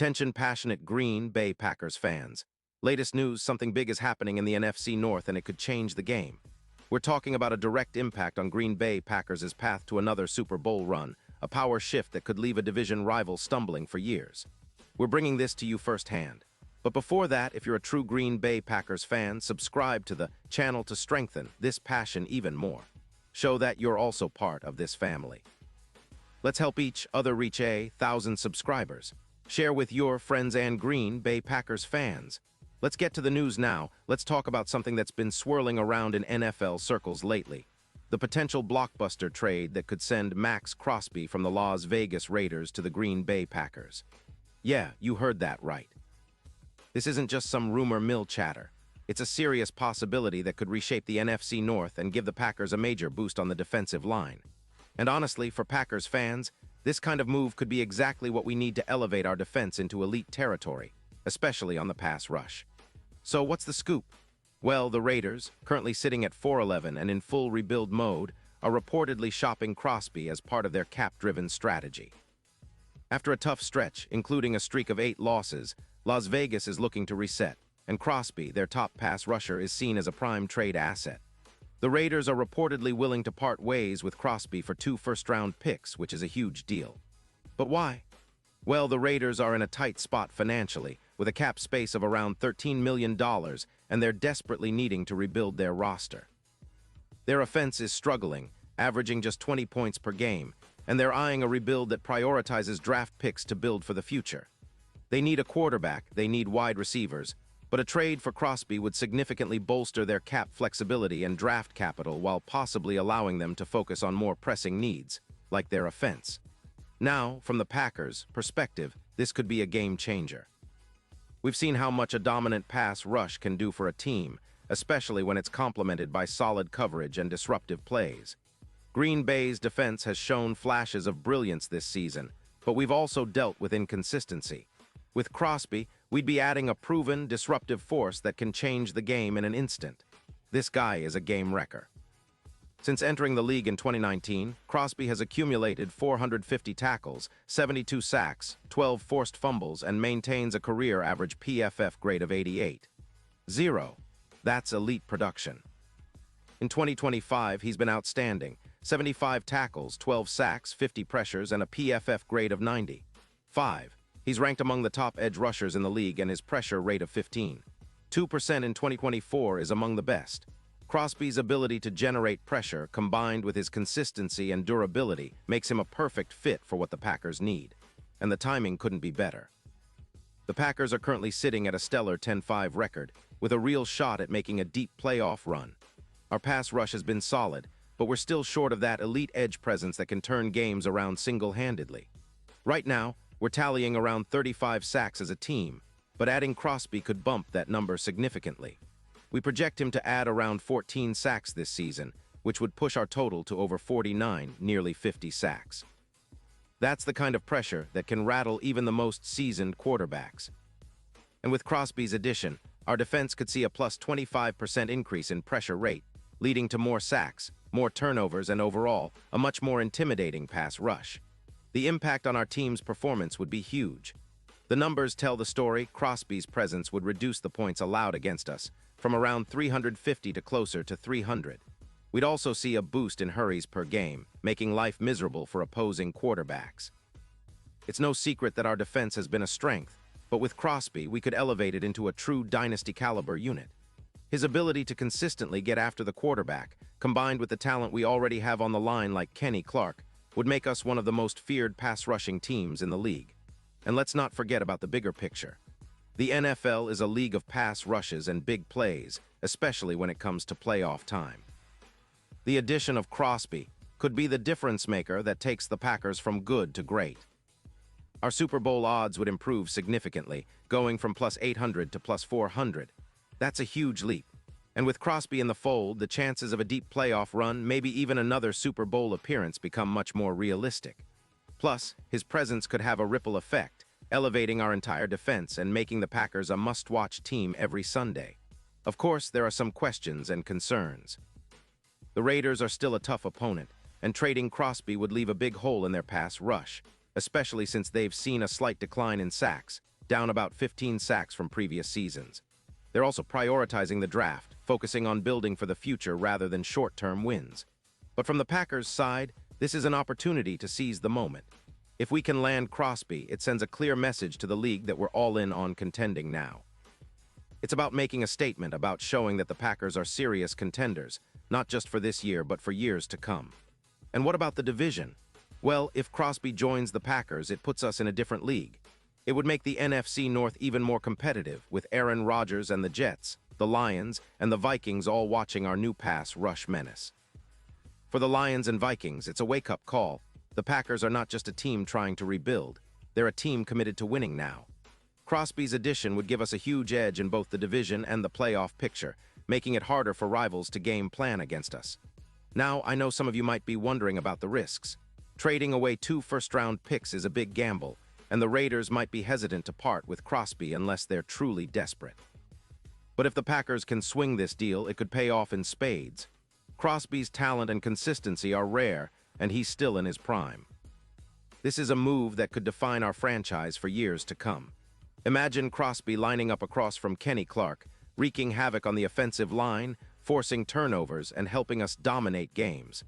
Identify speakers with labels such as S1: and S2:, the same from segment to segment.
S1: Attention passionate Green Bay Packers fans. Latest news, something big is happening in the NFC North and it could change the game. We're talking about a direct impact on Green Bay Packers' path to another Super Bowl run, a power shift that could leave a division rival stumbling for years. We're bringing this to you firsthand. But before that, if you're a true Green Bay Packers fan, subscribe to the channel to strengthen this passion even more. Show that you're also part of this family. Let's help each other reach 1,000 subscribers. Share with your friends and Green Bay Packers fans. Let's get to the news now. Let's talk about something that's been swirling around in NFL circles lately. The potential blockbuster trade that could send Max Crosby from the Las Vegas Raiders to the Green Bay Packers. Yeah, you heard that right. This isn't just some rumor mill chatter. It's a serious possibility that could reshape the NFC North and give the Packers a major boost on the defensive line. And honestly, for Packers fans, this kind of move could be exactly what we need to elevate our defense into elite territory, especially on the pass rush. So what's the scoop? Well, the Raiders, currently sitting at 4-11 and in full rebuild mode, are reportedly shopping Crosby as part of their cap-driven strategy. After a tough stretch, including a streak of 8 losses, Las Vegas is looking to reset, and Crosby, their top pass rusher, is seen as a prime trade asset. The Raiders are reportedly willing to part ways with Crosby for 2 first-round picks, which is a huge deal. But why? Well, the Raiders are in a tight spot financially, with a cap space of around $13 million, and they're desperately needing to rebuild their roster. Their offense is struggling, averaging just 20 points per game, and they're eyeing a rebuild that prioritizes draft picks to build for the future. They need a quarterback, they need wide receivers, but a trade for Crosby would significantly bolster their cap flexibility and draft capital while possibly allowing them to focus on more pressing needs, like their offense. Now, from the Packers' perspective, this could be a game changer. We've seen how much a dominant pass rush can do for a team, especially when it's complemented by solid coverage and disruptive plays. Green Bay's defense has shown flashes of brilliance this season, but we've also dealt with inconsistency. With Crosby, we'd be adding a proven, disruptive force that can change the game in an instant. This guy is a game wrecker. Since entering the league in 2019, Crosby has accumulated 450 tackles, 72 sacks, 12 forced fumbles, and maintains a career average PFF grade of 88.0. That's elite production. In 2025, he's been outstanding. 75 tackles, 12 sacks, 50 pressures, and a PFF grade of 95. He's ranked among the top edge rushers in the league and his pressure rate of 15.2% in 2024 is among the best. Crosby's ability to generate pressure, combined with his consistency and durability, makes him a perfect fit for what the Packers need. And the timing couldn't be better. The Packers are currently sitting at a stellar 10-5 record, with a real shot at making a deep playoff run. Our pass rush has been solid, but we're still short of that elite edge presence that can turn games around single-handedly. Right now, we're tallying around 35 sacks as a team, but adding Crosby could bump that number significantly. We project him to add around 14 sacks this season, which would push our total to over 49, nearly 50 sacks. That's the kind of pressure that can rattle even the most seasoned quarterbacks. And with Crosby's addition, our defense could see a plus 25% increase in pressure rate, leading to more sacks, more turnovers, and overall, a much more intimidating pass rush. The impact on our team's performance would be huge. The numbers tell the story. Crosby's presence would reduce the points allowed against us, from around 350 to closer to 300. We'd also see a boost in hurries per game, making life miserable for opposing quarterbacks. It's no secret that our defense has been a strength, but with Crosby, we could elevate it into a true dynasty-caliber unit. His ability to consistently get after the quarterback, combined with the talent we already have on the line like Kenny Clark, would make us one of the most feared pass-rushing teams in the league. And let's not forget about the bigger picture. The NFL is a league of pass rushes and big plays, especially when it comes to playoff time. The addition of Crosby could be the difference maker that takes the Packers from good to great. Our Super Bowl odds would improve significantly, going from plus 800 to plus 400. That's a huge leap. And with Crosby in the fold, the chances of a deep playoff run, maybe even another Super Bowl appearance, become much more realistic. Plus, his presence could have a ripple effect, elevating our entire defense and making the Packers a must-watch team every Sunday. Of course, there are some questions and concerns. The Raiders are still a tough opponent, and trading Crosby would leave a big hole in their pass rush, especially since they've seen a slight decline in sacks, down about 15 sacks from previous seasons. They're also prioritizing the draft, focusing on building for the future rather than short-term wins. But from the Packers' side, this is an opportunity to seize the moment. If we can land Crosby, it sends a clear message to the league that we're all in on contending now. It's about making a statement, about showing that the Packers are serious contenders, not just for this year, but for years to come. And what about the division? Well, if Crosby joins the Packers, it puts us in a different league. It would make the NFC North even more competitive, with Aaron Rodgers and the Jets, the Lions, and the Vikings all watching our new pass rush menace. For the Lions and Vikings, it's a wake-up call. The Packers are not just a team trying to rebuild. They're a team committed to winning now. Crosby's addition would give us a huge edge in both the division and the playoff picture, making it harder for rivals to game plan against us. Now, I know some of you might be wondering about the risks. Trading away 2 first-round picks is a big gamble, and the Raiders might be hesitant to part with Crosby unless they're truly desperate. But if the Packers can swing this deal, it could pay off in spades. Crosby's talent and consistency are rare, and he's still in his prime. This is a move that could define our franchise for years to come. Imagine Crosby lining up across from Kenny Clark, wreaking havoc on the offensive line, forcing turnovers, and helping us dominate games.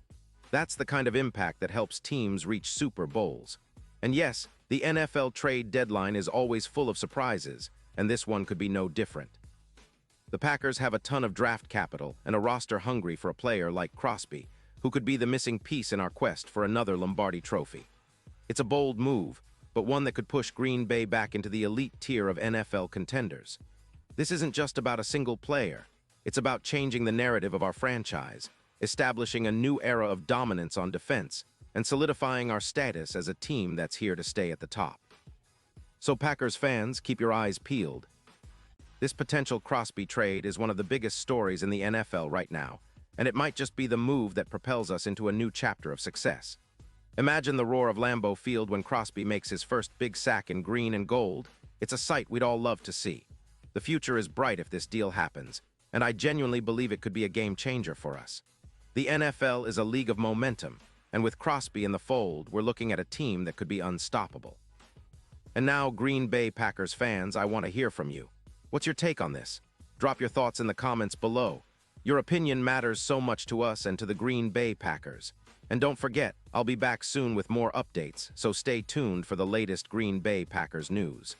S1: That's the kind of impact that helps teams reach Super Bowls. And yes, the NFL trade deadline is always full of surprises, and this one could be no different. The Packers have a ton of draft capital and a roster hungry for a player like Crosby, who could be the missing piece in our quest for another Lombardi trophy. It's a bold move, but one that could push Green Bay back into the elite tier of NFL contenders. This isn't just about a single player. It's about changing the narrative of our franchise, establishing a new era of dominance on defense, and solidifying our status as a team that's here to stay at the top. So Packers fans, keep your eyes peeled. This potential Crosby trade is one of the biggest stories in the NFL right now, and it might just be the move that propels us into a new chapter of success. Imagine the roar of Lambeau Field when Crosby makes his first big sack in green and gold. It's a sight we'd all love to see. The future is bright if this deal happens, and I genuinely believe it could be a game changer for us. The NFL is a league of momentum, and with Crosby in the fold, we're looking at a team that could be unstoppable. And now, Green Bay Packers fans, I want to hear from you. What's your take on this? Drop your thoughts in the comments below. Your opinion matters so much to us and to the Green Bay Packers. And don't forget, I'll be back soon with more updates, so stay tuned for the latest Green Bay Packers news.